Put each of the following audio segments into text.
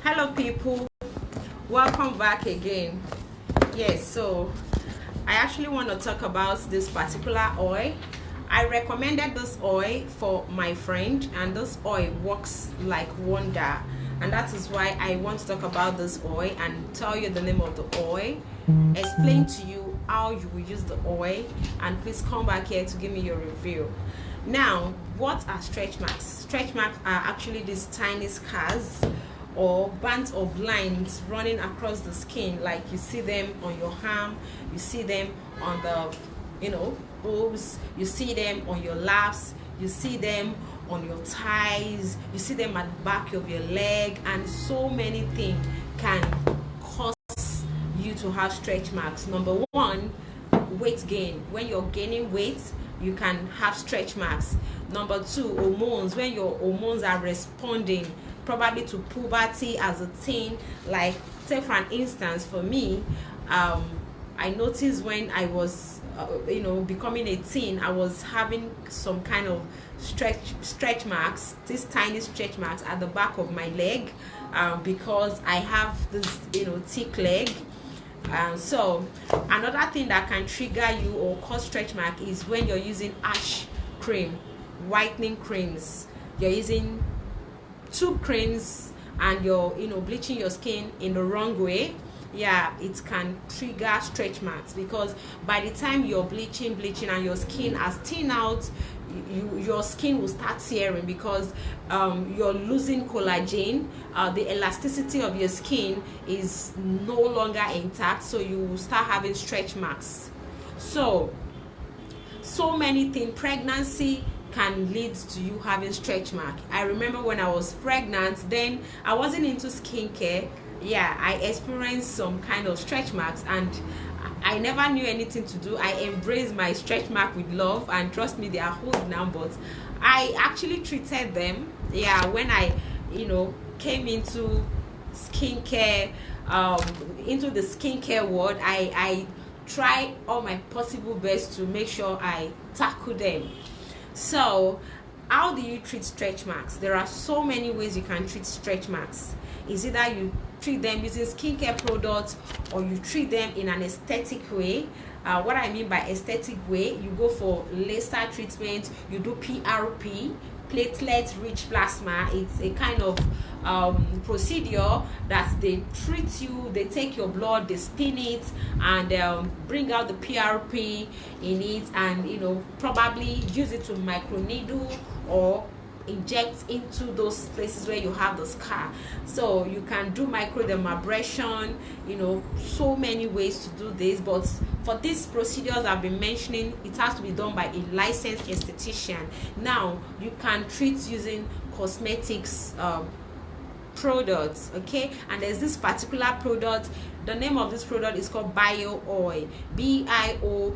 Hello people, welcome back again. Yes, so I actually want to talk about this particular oil. I recommended this oil for my friend, and this oil works like wonder, and that is why I want to talk about this oil and tell you the name of the oil, explain to you how you will use the oil, and please come back here to give me your review. Now, what are stretch marks? Stretch marks are actually these tiny scars or bands of lines running across the skin, like you see them on your arm, you see them on the boobs, you see them on your laps, you see them on your thighs, you see them at the back of your leg, and so many things can cause you to have stretch marks. Number one, weight gain. When you're gaining weight, you can have stretch marks. Number two, hormones. When your hormones are responding probably to puberty as a teen, like take for an instance, for me, I noticed when I was becoming a teen, I was having some kind of stretch marks, these tiny stretch marks at the back of my leg, because I have this thick leg. So another thing that can trigger you or cause stretch mark is when you're using ash cream, whitening creams. You're using tube creams and you're bleaching your skin in the wrong way. Yeah, it can trigger stretch marks, because by the time you're bleaching and your skin has thinned out, your skin will start tearing, because you're losing collagen. The elasticity of your skin is no longer intact, so you will start having stretch marks. So many things. Pregnancy can lead to you having stretch mark. I remember when I was pregnant, then I wasn't into skincare. Yeah, I experienced some kind of stretch marks, and I never knew anything to do. I embraced my stretch mark with love, and trust me, they are whole now. But I actually treated them. Yeah, when I came into skincare, into the skincare world, I try all my possible best to make sure I tackle them. So how do you treat stretch marks? There are so many ways you can treat stretch marks. Is either you treat them using skincare products, or you treat them in an aesthetic way. What I mean by aesthetic way, you go for laser treatment, you do PRP, platelet rich plasma. It's a kind of procedure that they treat you. They take your blood, they spin it, and bring out the PRP in it, and probably use it to microneedle or inject into those places where you have the scar. So you can do microdermabrasion, so many ways to do this. But for these procedures I've been mentioning, it has to be done by a licensed esthetician. Now you can treat using cosmetics products, okay? And there's this particular product. The name of this product is called Bio Oil, BIO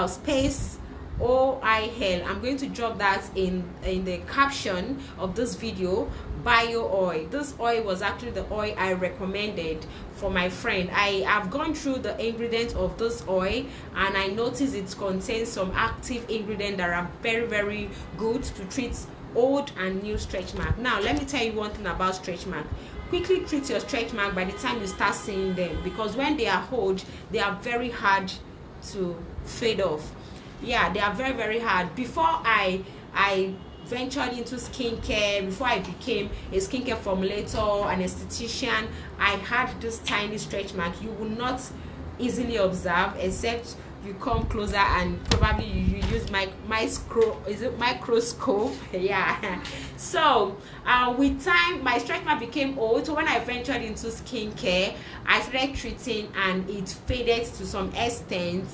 space OIL. I'm going to drop that in the caption of this video. Bio oil. This oil was actually the oil I recommended for my friend. I have gone through the ingredients of this oil, and I noticed it contains some active ingredients that are very, very good to treat old and new stretch mark. Now let me tell you one thing about stretch mark. Quickly treat your stretch mark by the time you start seeing them, because when they are old, they are very hard to fade off. Yeah, they are very, very hard. Before I ventured into skincare, before I became a skincare formulator, an esthetician, I had this tiny stretch mark. You will not easily observe, except you come closer and probably you use microscope. Yeah. So with time, my stretch mark became old. So when I ventured into skincare, I started treating, and it faded to some extent,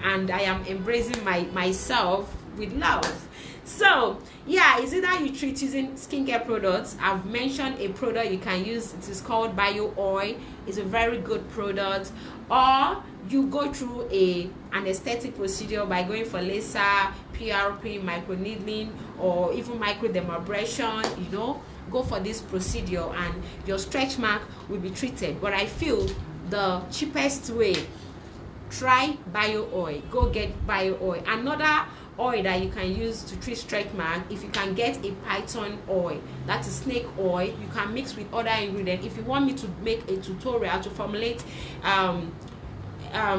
and I am embracing myself with love. So yeah, is either you treat using skincare products. I've mentioned a product you can use. It is called Bio Oil. It's a very good product. Or you go through an aesthetic procedure by going for laser, PRP, microneedling, or even microdermabrasion. Go for this procedure, and your stretch mark will be treated. But I feel the cheapest way, try Bio Oil. Go get Bio Oil. Another oil that you can use to treat stretch mark. If you can get a python oil, that is snake oil, you can mix with other ingredients. If you want me to make a tutorial to formulate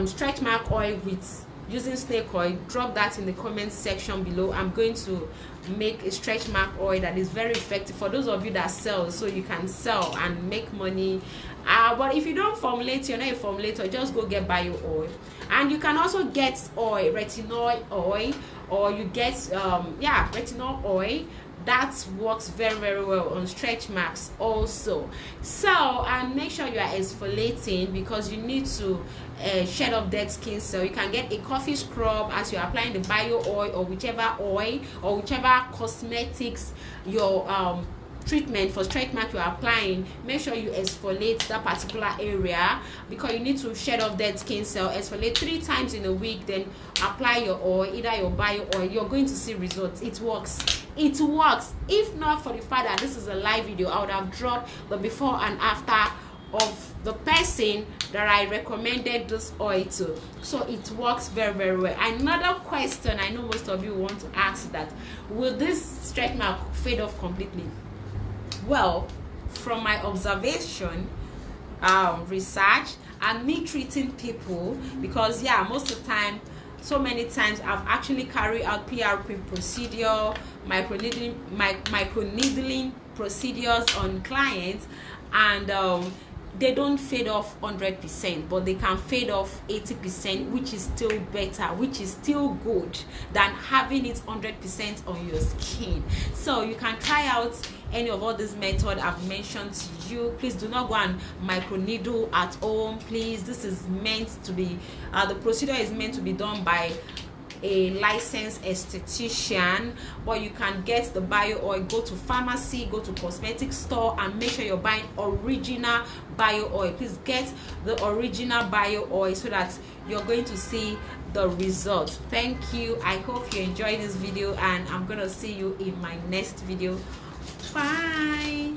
stretch mark oil with using snake oil, drop that in the comment section below. I'm going to make a stretch mark oil that is very effective for those of you that sell, so you can sell and make money. But if you don't formulate, you're not a formulator, just go get bio oil. And you can also get oil, retinol oil, or you get retinol oil. That works very, very well on stretch marks also. So, and make sure you are exfoliating, because you need to shed off dead skin cell. You can get a coffee scrub as you're applying the bio oil, or whichever oil or whichever cosmetics your treatment for stretch mark you're applying. Make sure you exfoliate that particular area, because you need to shed off dead skin cell. Exfoliate 3 times in a week, then apply your oil, either your bio oil. You're going to see results. It works. It works. If not for the fact that this is a live video, I would have dropped the before and after of the person that I recommended this oil to. So it works very, very well. Another question I know most of you want to ask, that will this stretch mark fade off completely? Well, from my observation, research, and me treating people, because most of the time, so many times I've actually carried out PRP procedure, microneedling procedures on clients, and they don't fade off 100%, but they can fade off 80%, which is still better, which is still good than having it 100% on your skin. So you can try out any of all these methods I've mentioned to you. Please do not go and microneedle at home. Please, this is meant to be the procedure is meant to be done by a licensed esthetician. But you can get the bio oil, go to pharmacy, go to cosmetic store, and make sure you're buying original bio oil. Please get the original bio oil so that you're going to see the results. Thank you. I hope you enjoyed this video, and I'm gonna see you in my next video. Bye.